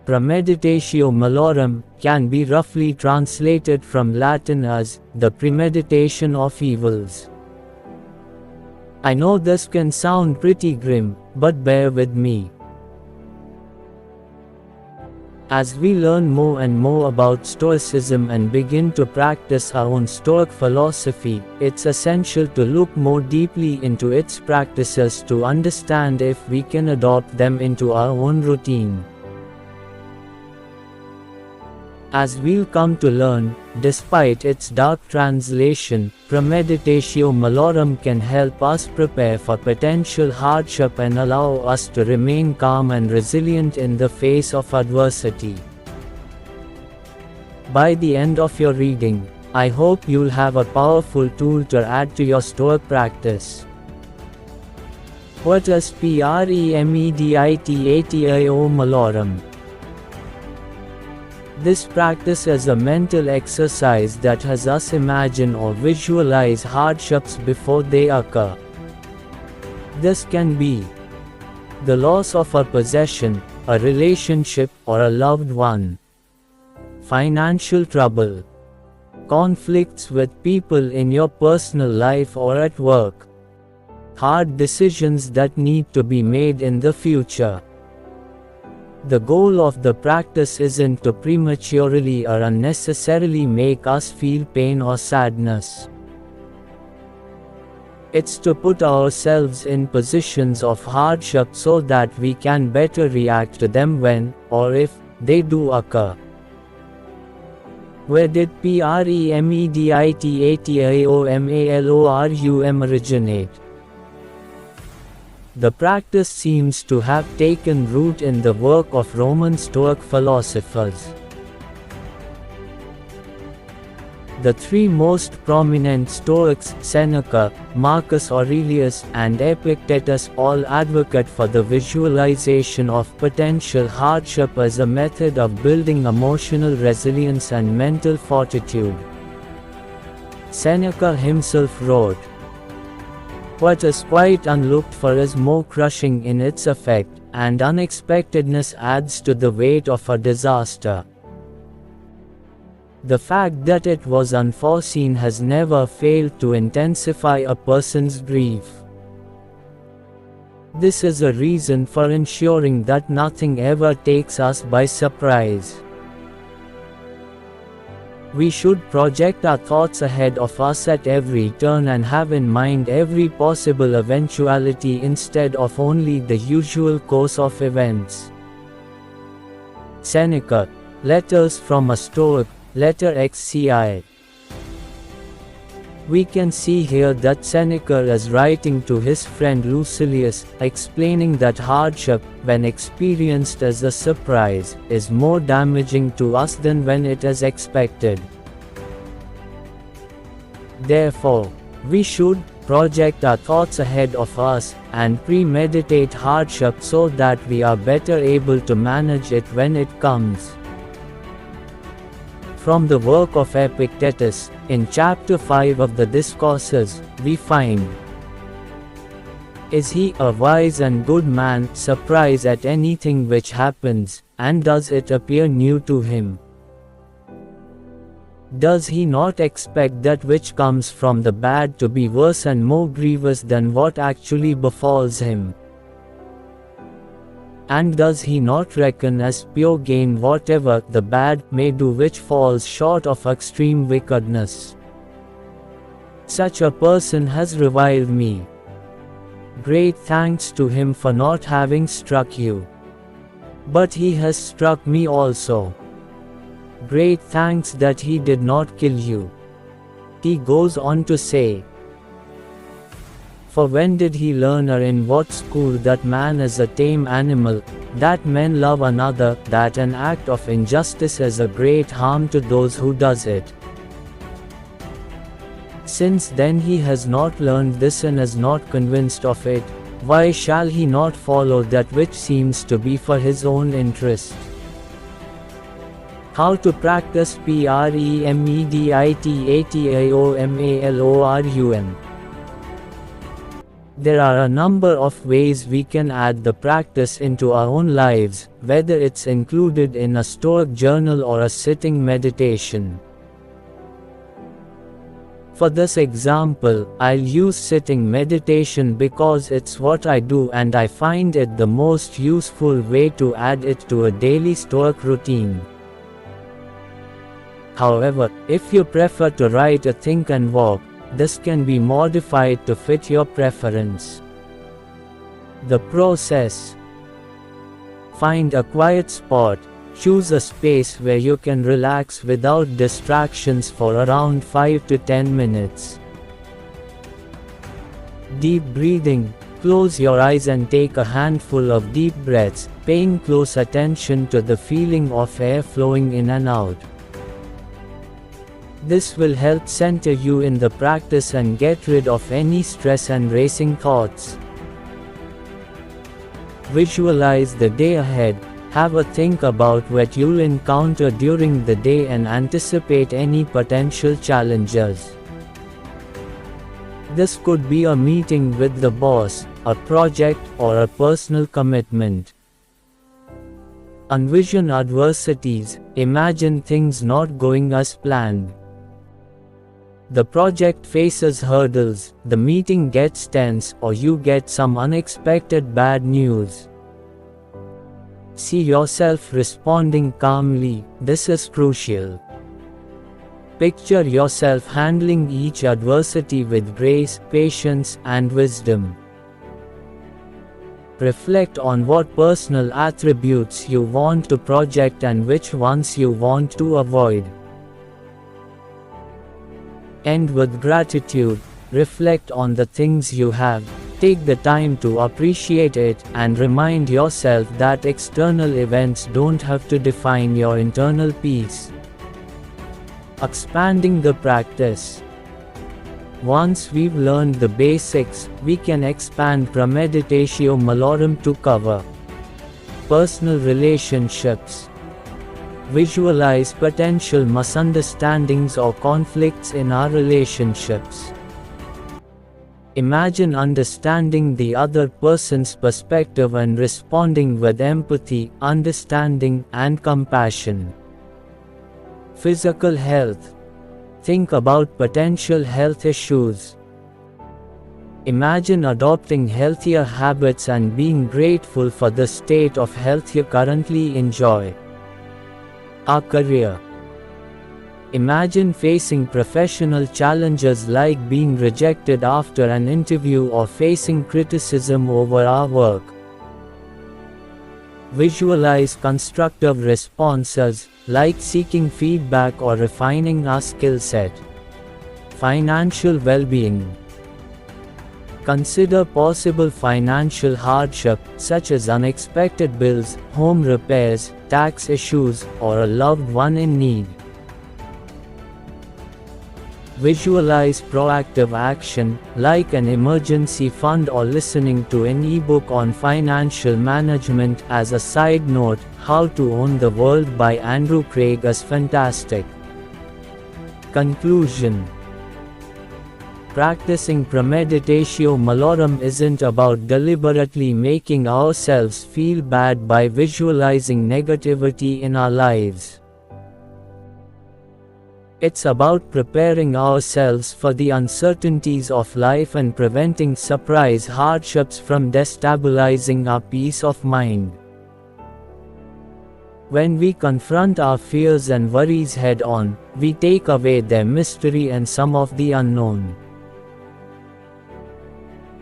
Premeditatio Malorum can be roughly translated from Latin as the premeditation of evils. I know this can sound pretty grim, but bear with me. As we learn more and more about Stoicism and begin to practice our own Stoic philosophy, it's essential to look more deeply into its practices to understand if we can adopt them into our own routine. As we'll come to learn, despite its dark translation, Premeditatio Malorum can help us prepare for potential hardship and allow us to remain calm and resilient in the face of adversity. By the end of your reading, I hope you'll have a powerful tool to add to your Stoic practice. What is Premeditatio Malorum? This practice is a mental exercise that has us imagine or visualize hardships before they occur. This can be the loss of a possession, a relationship, or a loved one, financial trouble, conflicts with people in your personal life or at work, hard decisions that need to be made in the future. The goal of the practice isn't to prematurely or unnecessarily make us feel pain or sadness. It's to put ourselves in positions of hardship so that we can better react to them when, or if, they do occur. Where did Premeditatio Malorum originate? The practice seems to have taken root in the work of Roman Stoic philosophers. The three most prominent Stoics, Seneca, Marcus Aurelius, and Epictetus, all advocate for the visualization of potential hardship as a method of building emotional resilience and mental fortitude. Seneca himself wrote, "What is quite unlooked for is more crushing in its effect, and unexpectedness adds to the weight of a disaster." The fact that it was unforeseen has never failed to intensify a person's grief. This is a reason for ensuring that nothing ever takes us by surprise. We should project our thoughts ahead of us at every turn and have in mind every possible eventuality instead of only the usual course of events. Seneca, Letters from a Stoic, Letter XCI. We can see here that Seneca is writing to his friend Lucilius, explaining that hardship, when experienced as a surprise, is more damaging to us than when it is expected. Therefore, we should project our thoughts ahead of us, and premeditate hardship so that we are better able to manage it when it comes. From the work of Epictetus, in chapter 5 of the Discourses, we find, "Is he, a wise and good man, surprised at anything which happens, and does it appear new to him? Does he not expect that which comes from the bad to be worse and more grievous than what actually befalls him? And does he not reckon as pure gain whatever the bad may do which falls short of extreme wickedness? Such a person has reviled me. Great thanks to him for not having struck you. But he has struck me also. Great thanks that he did not kill you." He goes on to say, "For when did he learn or in what school that man is a tame animal, that men love another, that an act of injustice is a great harm to those who does it? Since then he has not learned this and is not convinced of it, why shall he not follow that which seems to be for his own interest?" How to practice Premeditatio Malorum. There are a number of ways we can add the practice into our own lives, whether it's included in a Stoic journal or a sitting meditation. For this example, I'll use sitting meditation because it's what I do and I find it the most useful way to add it to a daily Stoic routine. However, if you prefer to write or think and walk, this can be modified to fit your preference. The process: find a quiet spot. Choose a space where you can relax without distractions for around 5 to 10 minutes. Deep breathing. Close your eyes and take a handful of deep breaths, paying close attention to the feeling of air flowing in and out. This will help center you in the practice and get rid of any stress and racing thoughts. Visualize the day ahead. Have a think about what you'll encounter during the day and anticipate any potential challenges. This could be a meeting with the boss, a project, or a personal commitment. Envision adversities. Imagine things not going as planned. The project faces hurdles, the meeting gets tense, or you get some unexpected bad news. See yourself responding calmly. This is crucial. Picture yourself handling each adversity with grace, patience, and wisdom. Reflect on what personal attributes you want to project and which ones you want to avoid. End with gratitude. Reflect on the things you have. Take the time to appreciate it, and remind yourself that external events don't have to define your internal peace. Expanding the practice. Once we've learned the basics, we can expand Premeditatio Malorum to cover personal relationships. Visualize potential misunderstandings or conflicts in our relationships. Imagine understanding the other person's perspective and responding with empathy, understanding, and compassion. Physical health. Think about potential health issues. Imagine adopting healthier habits and being grateful for the state of health you currently enjoy. Our career. Imagine facing professional challenges like being rejected after an interview or facing criticism over our work. Visualize constructive responses, like seeking feedback or refining our skill set. Financial well-being. Consider possible financial hardship, such as unexpected bills, home repairs, tax issues, or a loved one in need. Visualize proactive action, like an emergency fund or listening to an ebook on financial management. As a side note, How to Own the World by Andrew Craig is fantastic. Conclusion. Practicing Premeditatio Malorum isn't about deliberately making ourselves feel bad by visualizing negativity in our lives. It's about preparing ourselves for the uncertainties of life and preventing surprise hardships from destabilizing our peace of mind. When we confront our fears and worries head-on, we take away their mystery and some of the unknown.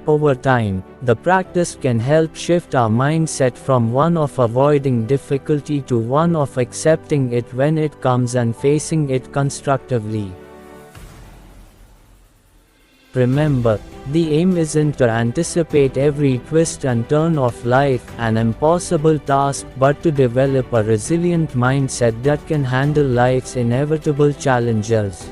Over time, the practice can help shift our mindset from one of avoiding difficulty to one of accepting it when it comes and facing it constructively. Remember, the aim isn't to anticipate every twist and turn of life, an impossible task, but to develop a resilient mindset that can handle life's inevitable challenges.